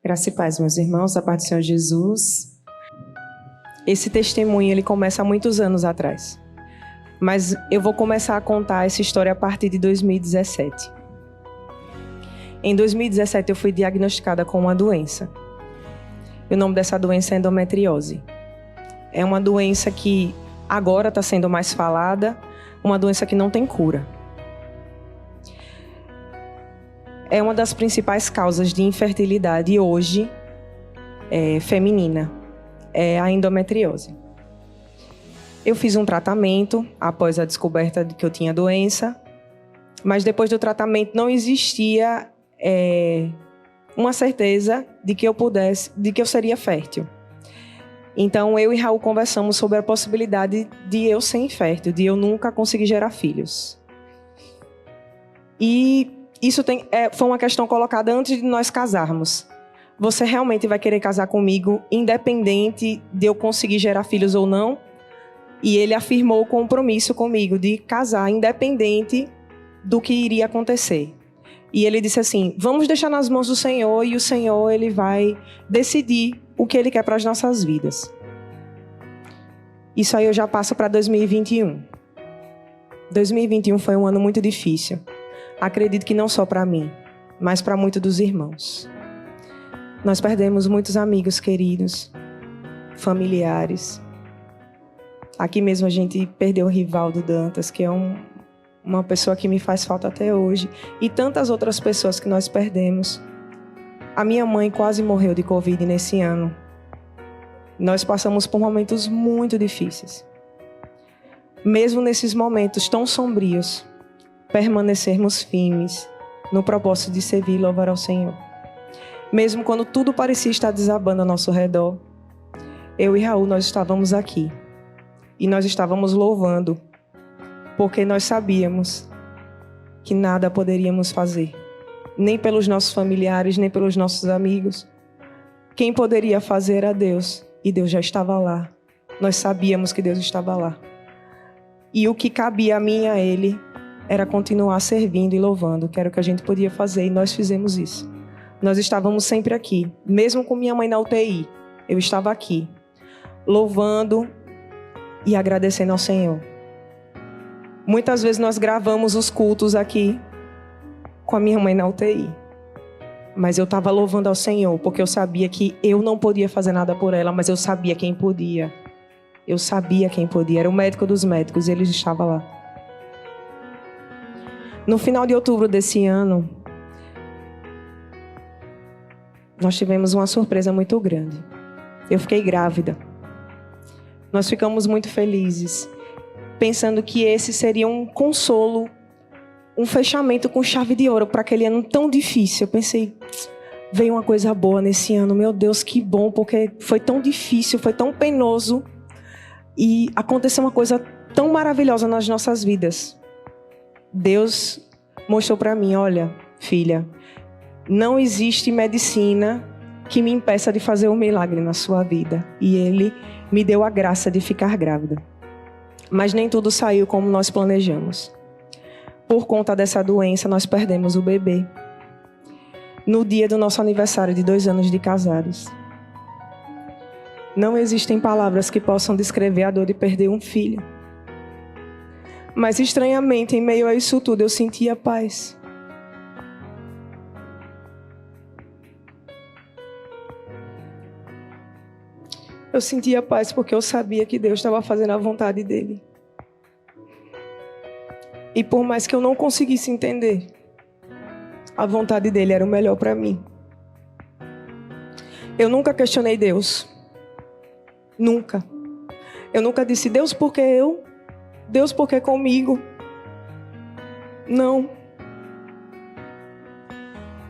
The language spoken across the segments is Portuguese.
Graça e paz, meus irmãos, da parte do Senhor Jesus. Esse testemunho, ele começa há muitos anos atrás. Mas eu vou começar a contar essa história a partir de 2017. Em 2017, eu fui diagnosticada com uma doença. O nome dessa doença é endometriose. É uma doença que agora está sendo mais falada, uma doença que não tem cura. É uma das principais causas de infertilidade hoje feminina, é a endometriose. Eu fiz um tratamento após a descoberta de que eu tinha a doença, mas depois do tratamento não existia uma certeza de que eu seria fértil. Então eu e Raul conversamos sobre a possibilidade de eu ser infértil, de eu nunca conseguir gerar filhos. E isso foi uma questão colocada antes de nós casarmos. Você realmente vai querer casar comigo, independente de eu conseguir gerar filhos ou não? E ele afirmou o compromisso comigo de casar, independente do que iria acontecer. E ele disse assim: vamos deixar nas mãos do Senhor, e o Senhor ele vai decidir o que Ele quer para as nossas vidas. Isso aí eu já passo para 2021. 2021 foi um ano muito difícil. Acredito que não só para mim, mas para muitos dos irmãos. Nós perdemos muitos amigos queridos, familiares. Aqui mesmo a gente perdeu o Rivaldo Dantas, que é uma pessoa que me faz falta até hoje. E tantas outras pessoas que nós perdemos. A minha mãe quase morreu de Covid nesse ano. Nós passamos por momentos muito difíceis. Mesmo nesses momentos tão sombrios, permanecermos firmes no propósito de servir e louvar ao Senhor. Mesmo quando tudo parecia estar desabando ao nosso redor, eu e Raul, nós estávamos aqui. E nós estávamos louvando, porque nós sabíamos que nada poderíamos fazer. Nem pelos nossos familiares, nem pelos nossos amigos. Quem poderia fazer era Deus. E Deus já estava lá. Nós sabíamos que Deus estava lá. E o que cabia a mim e a Ele era continuar servindo e louvando, que era o que a gente podia fazer, e nós fizemos isso. Nós estávamos sempre aqui, mesmo com minha mãe na UTI, eu estava aqui, louvando e agradecendo ao Senhor. Muitas vezes nós gravamos os cultos aqui com a minha mãe na UTI, mas eu estava louvando ao Senhor, porque eu sabia que eu não podia fazer nada por ela, mas eu sabia quem podia. Eu sabia quem podia, era o médico dos médicos, ele estava lá. No final de outubro desse ano, nós tivemos uma surpresa muito grande. Eu fiquei grávida. Nós ficamos muito felizes, pensando que esse seria um consolo, um fechamento com chave de ouro para aquele ano tão difícil. Eu pensei, veio uma coisa boa nesse ano, meu Deus, que bom, porque foi tão difícil, foi tão penoso, e aconteceu uma coisa tão maravilhosa nas nossas vidas. Deus mostrou para mim: olha, filha, não existe medicina que me impeça de fazer um milagre na sua vida. E Ele me deu a graça de ficar grávida. Mas nem tudo saiu como nós planejamos. Por conta dessa doença, nós perdemos o bebê. No dia do nosso aniversário de 2 anos de casados. Não existem palavras que possam descrever a dor de perder um filho. Mas estranhamente, em meio a isso tudo, eu sentia paz. Eu sentia paz porque eu sabia que Deus estava fazendo a vontade dEle. E por mais que eu não conseguisse entender, a vontade dEle era o melhor para mim. Eu nunca questionei Deus. Nunca. Eu nunca disse: Deus, por que eu? Deus, por que comigo? Não.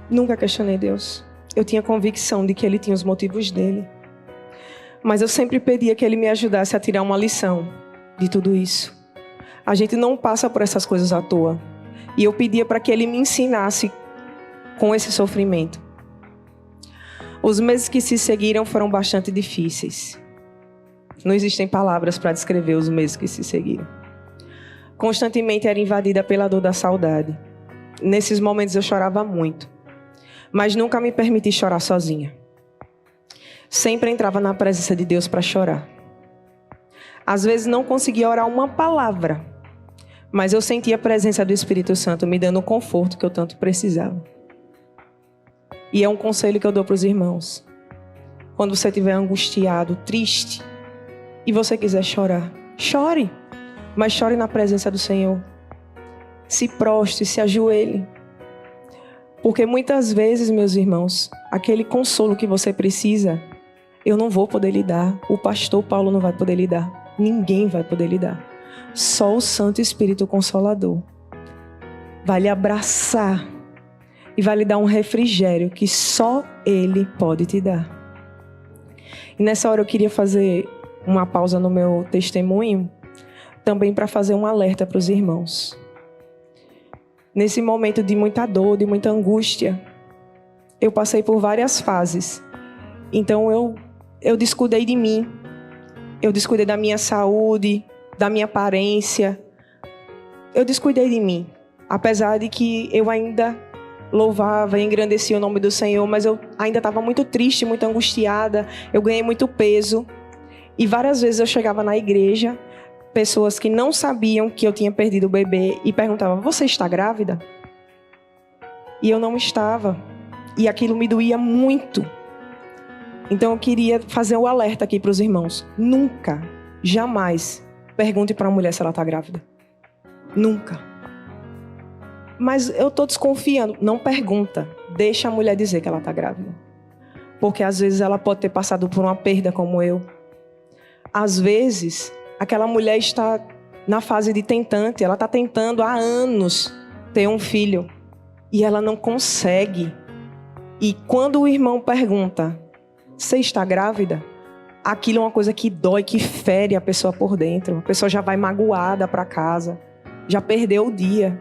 Nunca questionei Deus. Eu tinha convicção de que Ele tinha os motivos dEle. Mas eu sempre pedia que Ele me ajudasse a tirar uma lição de tudo isso. A gente não passa por essas coisas à toa. E eu pedia para que Ele me ensinasse com esse sofrimento. Os meses que se seguiram foram bastante difíceis. Não existem palavras para descrever os meses que se seguiram. Constantemente era invadida pela dor da saudade. Nesses momentos eu chorava muito. Mas nunca me permiti chorar sozinha. sempre entrava na presença de Deus para chorar. Às vezes não conseguia orar uma palavra, mas eu sentia a presença do Espírito Santo me dando o conforto que eu tanto precisava. E é um conselho que eu dou para os irmãos. Quando você estiver angustiado, triste, e você quiser chorar, chore, mas chore na presença do Senhor. Se prostre, se ajoelhe. Porque muitas vezes, meus irmãos, aquele consolo que você precisa, eu não vou poder lhe dar. O pastor Paulo não vai poder lhe dar. Ninguém vai poder lhe dar. Só o Santo Espírito Consolador vai lhe abraçar e vai lhe dar um refrigério que só Ele pode te dar. E nessa hora eu queria fazer uma pausa no meu testemunho, também para fazer um alerta para os irmãos. Nesse momento de muita dor, de muita angústia, eu passei por várias fases. Então eu descuidei de mim. Eu descuidei da minha saúde, da minha aparência. Eu descuidei de mim. Apesar de que eu ainda louvava e engrandecia o nome do Senhor, mas eu ainda estava muito triste, muito angustiada. Eu ganhei muito peso. E várias vezes eu chegava na igreja, pessoas que não sabiam que eu tinha perdido o bebê e perguntavam: você está grávida? E eu não estava. E aquilo me doía muito. Então eu queria fazer um alerta aqui para os irmãos. Nunca, jamais pergunte para uma mulher se ela está grávida. Nunca. Mas eu estou desconfiando. Não pergunta. Deixa a mulher dizer que ela está grávida. Porque às vezes ela pode ter passado por uma perda como eu. Às vezes, aquela mulher está na fase de tentante. Ela está tentando há anos ter um filho. E ela não consegue. E quando o irmão pergunta: você está grávida? Aquilo é uma coisa que dói, que fere a pessoa por dentro. A pessoa já vai magoada para casa. Já perdeu o dia.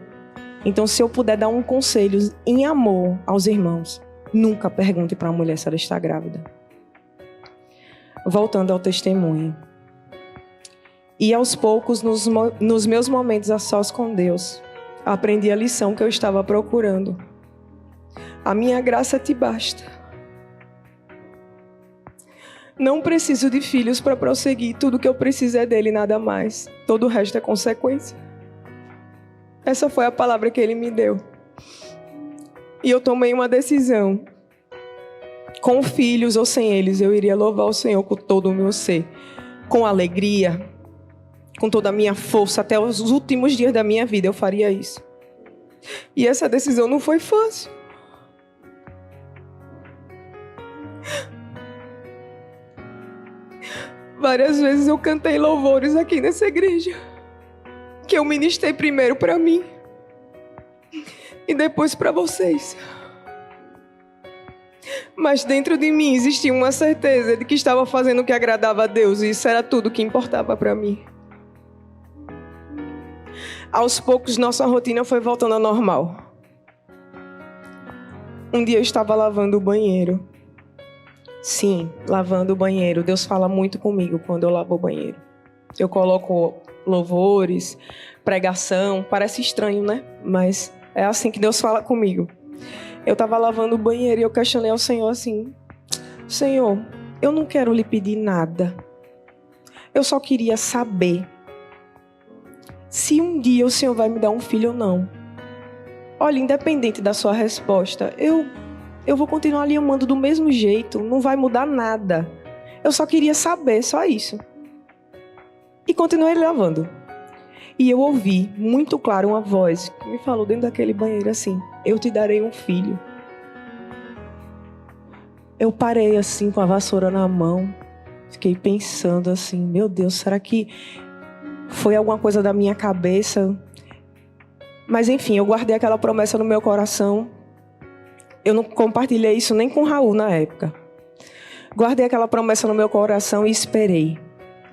Então, se eu puder dar um conselho em amor aos irmãos, nunca pergunte para a mulher se ela está grávida. Voltando ao testemunho. E aos poucos, nos meus momentos a sós com Deus, aprendi a lição que eu estava procurando. A minha graça te basta. Não preciso de filhos para prosseguir. Tudo que eu preciso é dele, nada mais. Todo o resto é consequência. Essa foi a palavra que ele me deu. E eu tomei uma decisão. Com filhos ou sem eles, eu iria louvar o Senhor com todo o meu ser. Com alegria, com toda a minha força, até os últimos dias da minha vida eu faria isso. E essa decisão não foi fácil. Várias vezes eu cantei louvores aqui nessa igreja, que eu ministrei primeiro para mim e depois para vocês. Mas dentro de mim existia uma certeza de que estava fazendo o que agradava a Deus, e isso era tudo que importava para mim. Aos poucos nossa rotina foi voltando ao normal. Um dia eu estava lavando o banheiro. Sim, lavando o banheiro. Deus fala muito comigo quando eu lavo o banheiro. Eu coloco louvores, pregação. Parece estranho, né? Mas é assim que Deus fala comigo. Eu estava lavando o banheiro e eu questionei ao Senhor assim: Senhor, eu não quero lhe pedir nada. Eu só queria saber se um dia o Senhor vai me dar um filho ou não. Olha, independente da sua resposta, eu vou continuar lhe amando do mesmo jeito, não vai mudar nada. Eu só queria saber, só isso. E continuei lavando. E eu ouvi muito claro uma voz que me falou dentro daquele banheiro assim: eu te darei um filho. Eu parei assim com a vassoura na mão. Fiquei pensando assim: meu Deus, será que foi alguma coisa da minha cabeça? Mas enfim, eu guardei aquela promessa no meu coração. Eu não compartilhei isso nem com o Raul na época. Guardei aquela promessa no meu coração e esperei.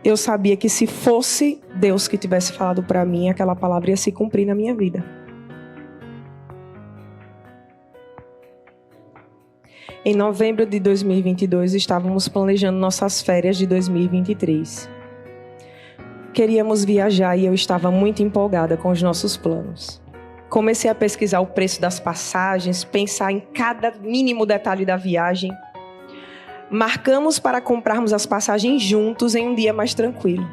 Eu sabia que se fosse Deus que tivesse falado para mim, aquela palavra ia se cumprir na minha vida. Em novembro de 2022, estávamos planejando nossas férias de 2023. Queríamos viajar e eu estava muito empolgada com os nossos planos. Comecei a pesquisar o preço das passagens, pensar em cada mínimo detalhe da viagem. Marcamos para comprarmos as passagens juntos em um dia mais tranquilo.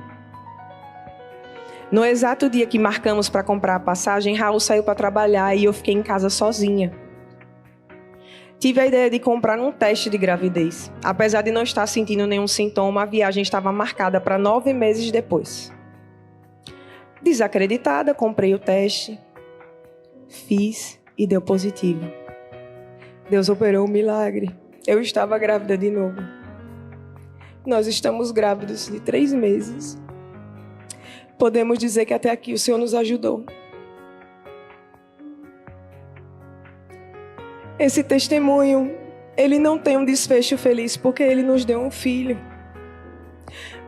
No exato dia que marcamos para comprar a passagem, Raul saiu para trabalhar e eu fiquei em casa sozinha. Tive a ideia de comprar um teste de gravidez. Apesar de não estar sentindo nenhum sintoma, a viagem estava marcada para 9 meses depois. Desacreditada, comprei o teste, fiz e deu positivo. Deus operou um milagre. Eu estava grávida de novo. Nós estamos grávidos de 3 meses. Podemos dizer que até aqui o Senhor nos ajudou. Esse testemunho, ele não tem um desfecho feliz porque ele nos deu um filho.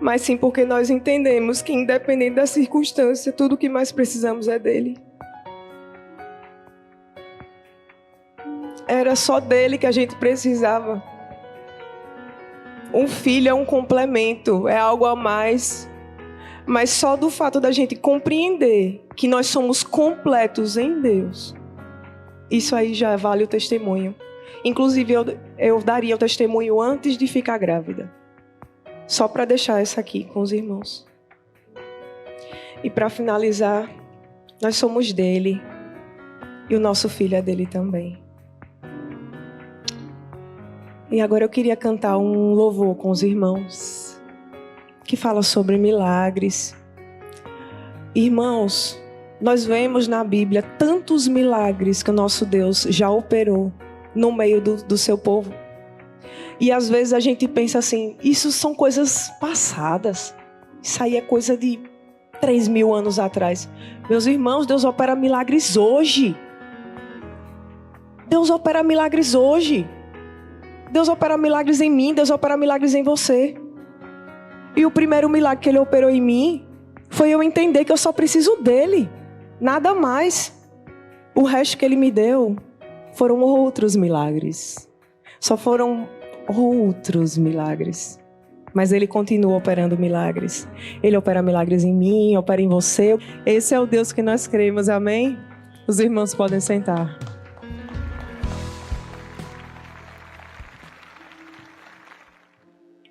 Mas sim porque nós entendemos que, independente da circunstância, tudo o que mais precisamos é dele. Era só dele que a gente precisava. Um filho é um complemento, é algo a mais. Mas só do fato da gente compreender que nós somos completos em Deus, isso aí já vale o testemunho. Inclusive, eu daria o testemunho antes de ficar grávida. Só para deixar essa aqui com os irmãos. E para finalizar, nós somos dele. E o nosso filho é dele também. E agora eu queria cantar um louvor com os irmãos, que fala sobre milagres. Irmãos, nós vemos na Bíblia tantos milagres que o nosso Deus já operou no meio do seu povo. E às vezes a gente pensa assim, isso são coisas passadas. Isso aí é coisa de 3.000 anos atrás. Meus irmãos, Deus opera milagres hoje. Deus opera milagres hoje. Deus opera milagres em mim, Deus opera milagres em você. E o primeiro milagre que Ele operou em mim foi eu entender que eu só preciso dEle. Nada mais. O resto que Ele me deu foram outros milagres. Só foram outros milagres. Mas Ele continua operando milagres. Ele opera milagres em mim, opera em você. Esse é o Deus que nós cremos, amém? Os irmãos podem sentar.